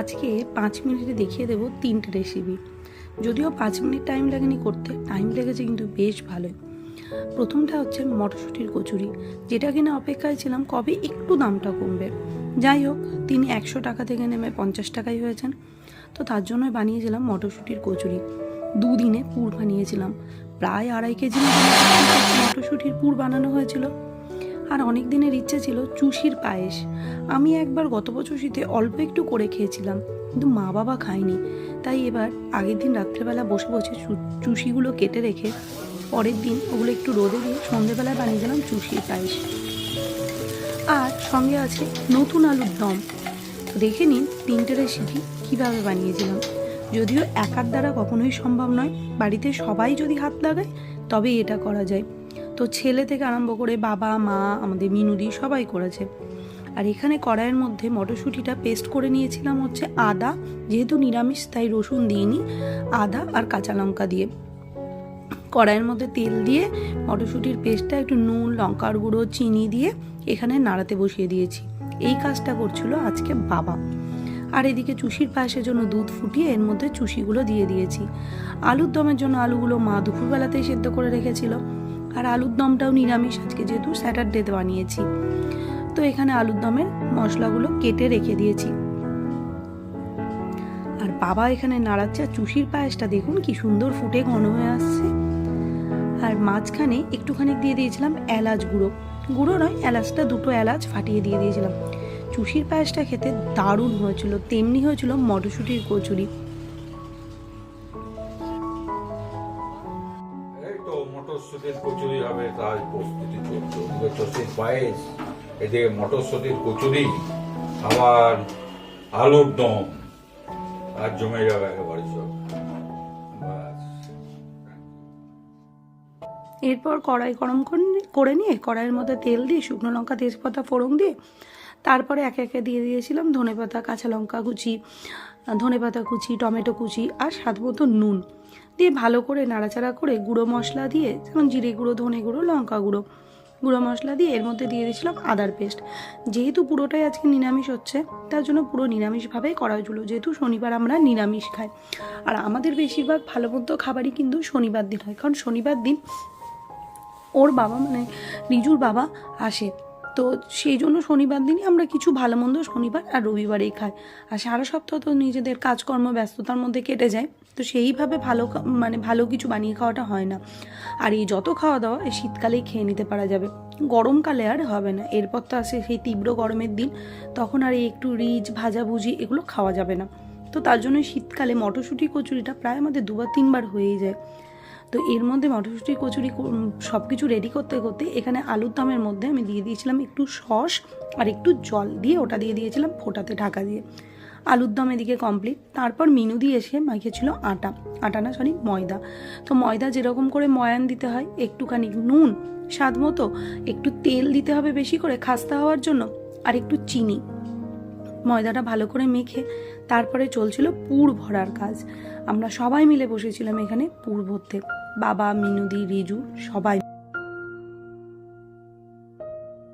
আজকে 5 মিনিটে দেখিয়ে দেবো 3টে রেসিপি। যদিও 5 মিনিট টাইম লাগেনি করতে, টাইম লেগেছে কিন্তু বেশ ভালোই। প্রথমটা হচ্ছে মটরশুঁটির কচুরি, যেটা কিনা অপেক্ষায় ছিলাম কবে একটু দামটা কমবে। যাই হোক, তিনি 100 টাকা থেকে নেমে 50 টাকাই হয়েছেন। তো তার জন্য বানিয়েছিলাম মটরশুঁটির কচুরি। দুদিনে পুর বানিয়েছিলাম, প্রায় 2.5 কেজি মটরশুঁটির পুর বানানো হয়েছিল। আর অনেক দিনের ইচ্ছে ছিল চুষির পায়েস। আমি একবার গত বছর শীতে অল্প একটু করে খেয়েছিলাম, কিন্তু মা বাবা খায়নি। তাই এবার আগের দিন রাত্রেবেলা বসে বসে চুষিগুলো কেটে রেখে পরের দিন ওগুলো একটু রোদে দিয়ে সন্ধেবেলায় বানিয়ে দিলাম চুষির পায়েস। আর সঙ্গে আছে নতুন আলুর দম। তো দেখে নিন 3টে রেসিপি কীভাবে বানিয়েছিলাম। যদিও একার দ্বারা কখনোই সম্ভব নয়, বাড়িতে সবাই যদি হাত লাগায় তবেই এটা করা যায়। তো ছেলে থেকে আরম্ভ করে বাবা, মা, আমাদের মিনুদি সবাই করেছে। আর এখানে কড়াইয়ের মধ্যে মটরশুঁটিটা পেস্ট করে নিয়েছিলাম হচ্ছে আদা, যেহেতু নিরামিষ তাই রসুন দিইনি, আদা আর কাঁচা লঙ্কা দিয়ে। কড়াইয়ের মধ্যে তেল দিয়ে মটরশুঁটির পেস্টটা একটু নুন, লঙ্কার গুঁড়ো, চিনি দিয়ে এখানে নাড়াতে বসিয়ে দিয়েছি। এই কাজটা করছিল আজকে বাবা। আর এদিকে চুষির পায়েসের জন্য দুধ ফুটিয়ে এর মধ্যে চুষিগুলো দিয়ে দিয়েছি। আলুর দমের জন্য আলুগুলো মা দুপুরবেলাতেই সেদ্ধ করে রেখেছিল। আর আলুর দমটাও নিরামিষ আজকে, যেহেতু স্যাটারডেতে বানিয়েছি। তো এখানে আলুর দমের মশলাগুলো কেটে রেখে দিয়েছি। আর বাবা এখানে নাড়াচ্ছে। আর চুষির পায়েসটা দেখুন কি সুন্দর ফুটে ঘন হয়ে আসছে। আর মাঝখানে একটুখানি দিয়ে দিয়েছিলাম এলাচ গুঁড়ো, গুঁড়ো নয়, এলাচটা 2টো এলাচ ফাটিয়ে দিয়ে দিয়েছিলাম। চুষির পায়েসটা খেতে দারুণ হয়েছিল। তেমনি হয়েছিল মটরশুঁটির কচুরি। মটরশুঁটির কচুরি হবে, তার প্রস্তুতি চলছে। ওদিকে চষির পায়েস, এদিকে মটরশুঁটির কচুরি, আবার আলুর দম, আর জমে যাবে একেবারে সব। এরপর কড়াই গরম করে নিয়ে কড়াইয়ের মধ্যে তেল দিয়ে শুকনো লঙ্কা, তেজপাতা ফোড়ন দিয়ে তারপরে একে একে দিয়ে দিয়েছিলাম ধনেপাতা, কাঁচা লঙ্কা কুচি, ধনেপাতা কুচি, টমেটো কুচি আর স্বাদ মতো নুন দিয়ে ভালো করে নাড়াচাড়া করে গুঁড়ো মশলা দিয়ে, যেমন জিরে গুঁড়ো, ধনে গুঁড়ো, লঙ্কা গুঁড়ো, গুঁড়ো মশলা দিয়ে এর মধ্যে দিয়ে দিয়েছিলাম আদার পেস্ট। যেহেতু পুরোটাই আজকে নিরামিষ হচ্ছে, তার জন্য পুরো নিরামিষভাবেই করা হয়েছিল, যেহেতু শনিবার আমরা নিরামিষ খাই। আর আমাদের বেশিরভাগ ভালো মন্দ খাবারই কিন্তু শনিবার দিন হয়, কারণ শনিবার দিন ওর বাবা মানে রিজুর বাবা আসে। তো সেই জন্য শনিবার দিনই আমরা কিছু ভালো মন্দ শনিবার আর রবিবারেই খাই। আর সারা সপ্তাহ তো নিজেদের কাজকর্ম ব্যস্ততার মধ্যে কেটে যায়, তো সেইভাবে ভালো কিছু বানিয়ে খাওয়াটা হয় না। আর এই যত খাওয়া দাওয়া এই শীতকালেই খেয়ে নিতে পারা যাবে, গরমকালে আর হবে না। এরপর তো আসে সেই তীব্র গরমের দিন, তখন আর এই একটু রিচ, ভাজাভুজি এগুলো খাওয়া যাবে না। তো তার জন্য শীতকালে মটরশুঁটি কচুরিটা প্রায় আমাদের 2-3 বার হয়েই যায়। তো এর মধ্যে মটরশুঁটি কচুরি সব কিছু রেডি করতে করতে এখানে আলুর দমের মধ্যে আমি দিয়ে দিয়েছিলাম একটু সস আর একটু জল দিয়ে, ওটা দিয়ে দিয়েছিলাম ফোটাতে ঢাকা দিয়ে। আলুর দম এদিকে কমপ্লিট। তারপর মিনু দিয়ে এসে মাখিয়েছিল ময়দা। তো ময়দা যেরকম করে ময়ান দিতে হয়, একটুখানি নুন স্বাদ মতো, একটু তেল দিতে হবে বেশি করে খাস্তা হওয়ার জন্য, আর একটু চিনি। ময়দাটা ভালো করে মেখে তারপরে চলছিল পুর ভরার কাজ। আমরা সবাই মিলে বসেছিলাম এখানে পুর ভরতে, বাবা, মিনুদি, রিজু সবাই।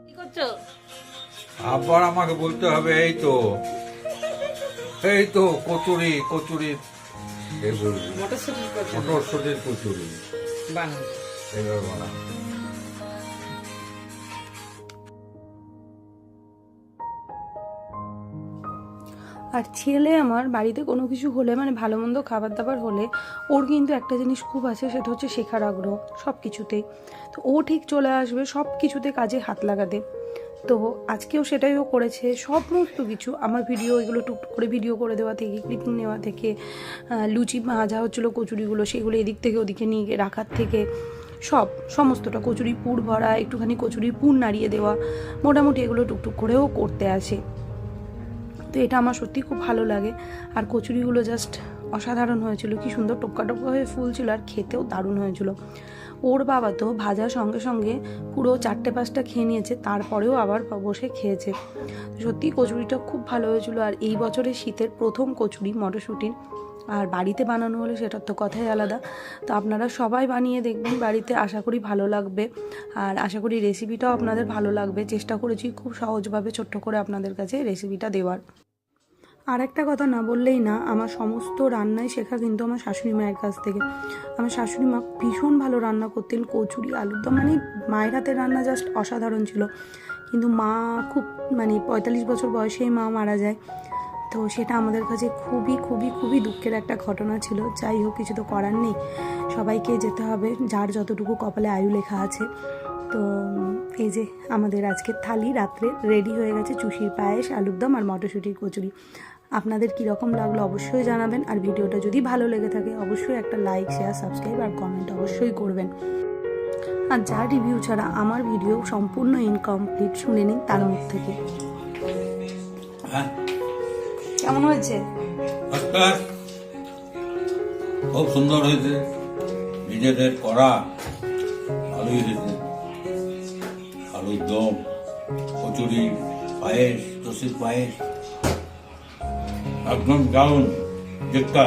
কি করছো? আবার আমাকে বলতে হবে, এই তো কচুরি, মটরশুঁটির কচুরি বানাবো। এবার বানাবো। আর ছেলে আমার বাড়িতে কোনো কিছু হলে, মানে ভালো মন্দ খাবার দাবার হলে, ওর কিন্তু একটা জিনিস খুব আছে, সেটা হচ্ছে শেখার আগ্রহ সব কিছুতেই। তো ও ঠিক চলে আসবে সব কিছুতে কাজে হাত লাগাতে। তো আজকেও সেটাই ও করেছে। সমস্ত কিছু আমার ভিডিও, এগুলো টুকটুক করে ভিডিও করে দেওয়া থেকে, ক্লিপিং নেওয়া থেকে, লুচি ভাজা হচ্ছিলো কচুরিগুলো সেগুলো এদিক থেকে ওদিকে নিয়ে রাখার থেকে, সমস্তটা কচুরি পুর ভরা, একটুখানি কচুরির পুর নাড়িয়ে দেওয়া, মোটামুটি এগুলো টুকটুক করেও করতে আসে। তো এটা আমার সত্যি খুব ভালো লাগে। আর কচুরিগুলো জাস্ট অসাধারণ হয়েছিল, কি সুন্দর টোপকা টোপকা হয়ে ফুল ছিল, আর খেতেও দারুণ হয়েছিল। ওর বাবা তো ভাজার সঙ্গে সঙ্গে পুরো 4-5টা খেয়ে নিয়েছে, তারপরেও আবার বসে খেয়েছে। সত্যি কচুরিটা খুব ভালো হয়েছিল। আর এই বছরের শীতের প্রথম কচুরি মটরশুঁটির, আর বাড়িতে বানানো হলে সেটার তো কথাই আলাদা। তো আপনারা সবাই বানিয়ে দেখবেন বাড়িতে, আশা করি ভালো লাগবে। আর আশা করি রেসিপিটাও আপনাদের ভালো লাগবে। চেষ্টা করেছি খুব সহজভাবে ছোট্ট করে আপনাদের কাছে রেসিপিটা দেওয়ার। আর একটা কথা না বললেই না, আমার সমস্ত রান্নাই শেখা কিন্তু আমার শাশুড়ি মায়ের কাছ থেকে। আমার শাশুড়ি মা ভীষণ ভালো রান্না করতেন, কচুরি আলুর দম, মানে মায়ের হাতের রান্না জাস্ট অসাধারণ ছিল। কিন্তু মা খুব 45 বছর বয়সেই মা মারা যায়, তো সেটা আমাদের কাছে খুবই খুবই খুবই দুঃখের একটা ঘটনা ছিল। যাই হোক, কিছু তো করার নেই, সবাইকে যেতে হবে, যার যতটুকু কপালে আয়ু লেখা আছে। তো এই যে আমাদের আজকের থালি রাত্রে রেডি হয়ে গেছে, চুষির পায়েস, আলুর দম আর মটরশুঁটির কচুরি। আপনাদের কীরকম লাগলো অবশ্যই জানাবেন, আর ভিডিওটা যদি ভালো লেগে থাকে অবশ্যই একটা লাইক, শেয়ার, সাবস্ক্রাইব আর কমেন্ট অবশ্যই করবেন। আর যা রিভিউ ছাড়া আমার ভিডিও সম্পূর্ণ ইনকমপ্লিট, শুনে নিন তার মুখ থেকে। হ্যাঁ, কেমন হয়েছে? খুব সুন্দর হয়েছে, নিজেদের করা ভালোই হয়েছে। আলুর দম, কচুরি, পায়েস, দশির পায়েস একদম দারুণ, দেখতে